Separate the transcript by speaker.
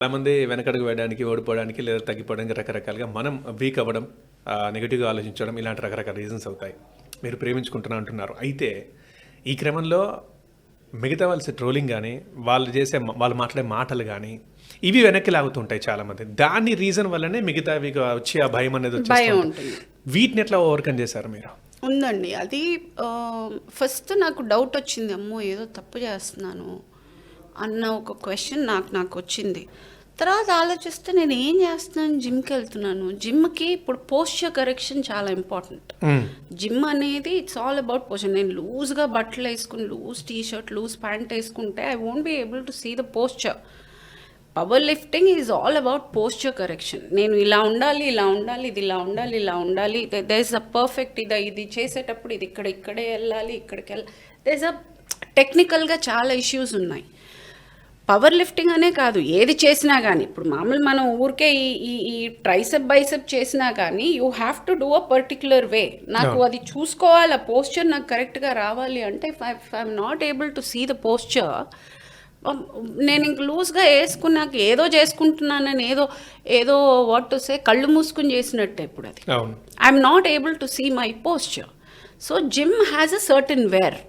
Speaker 1: చాలామంది వెనకడుగు వేయడానికి, ఓడిపోవడానికి లేదా తగ్గిపోవడానికి రకరకాలుగా మనం వీక్ అవ్వడం, నెగెటివ్‌గా ఆలోచించడం ఇలాంటి రకరకాల రీజన్స్ అవుతాయి. మీరు ప్రేమించుకుంటున్నా అంటున్నారు. అయితే ఈ క్రమంలో మిగతా వాళ్ళ ట్రోలింగ్ గానీ, వాళ్ళు మాట్లాడే మాటలు గానీ, ఇవి వెనక్కి లాగుతుంటాయి చాలామంది. దాని రీజన్ వల్లనే మిగతావి వచ్చి ఆ భయం అనేది వచ్చేస్తూ
Speaker 2: భయం
Speaker 1: ఉంటుంది.
Speaker 2: ఉంటుంది.
Speaker 1: వీటిని ఎట్లా ఓవర్‌కమ్ చేశారు మీరు?
Speaker 2: ఉందండి. అది ఫస్ట్ నాకు డౌట్ వచ్చింది. అమ్మో! ఏదో తప్పు చేస్తున్నాను అన్న ఒక క్వెషన్ నాకొచ్చింది. తర్వాత ఆలోచిస్తే నేను ఏం చేస్తున్నాను, జిమ్కి వెళ్తున్నాను. జిమ్కి ఇప్పుడు పోస్చర్ కరెక్షన్ చాలా ఇంపార్టెంట్. జిమ్ అనేది ఇట్స్ ఆల్ అబౌట్ పోస్చర్. నేను లూజ్గా బట్టలు వేసుకుని, loose T shirt, loose pant వేసుకుంటే I won't be able to see the posture. Power lifting is all about posture correction. నేను ఇలా ఉండాలి, ఇలా ఉండాలి, ఇది ఇలా ఉండాలి, ఇలా ఉండాలి. దర్ ఇస్ అ పర్ఫెక్ట్ ఇది చేసేటప్పుడు ఇది ఇక్కడే వెళ్ళాలి, ఇక్కడికి వెళ్ళాలి. దర్ ఇస్ అ టెక్నికల్గా చాలా ఇష్యూస్ ఉన్నాయి. పవర్ లిఫ్టింగ్ అనే కాదు, ఏది చేసినా కానీ ఇప్పుడు మామూలు మనం ఊరికే ఈ ట్రైసెప్ బైసెప్ చేసినా కానీ you have to do a particular way. నాకు అది చూసుకోవాలి, ఆ పోస్చర్ నాకు కరెక్ట్గా రావాలి అంటే if I'm not able to see the posture, నేను ఇంక లూజ్గా వేసుకున్నాక ఏదో చేసుకుంటున్నానని ఏదో వాట్ టు సే కళ్ళు మూసుకుని చేసినట్టే ఇప్పుడు అది. I'm not able to see my posture. So gym has a certain wear.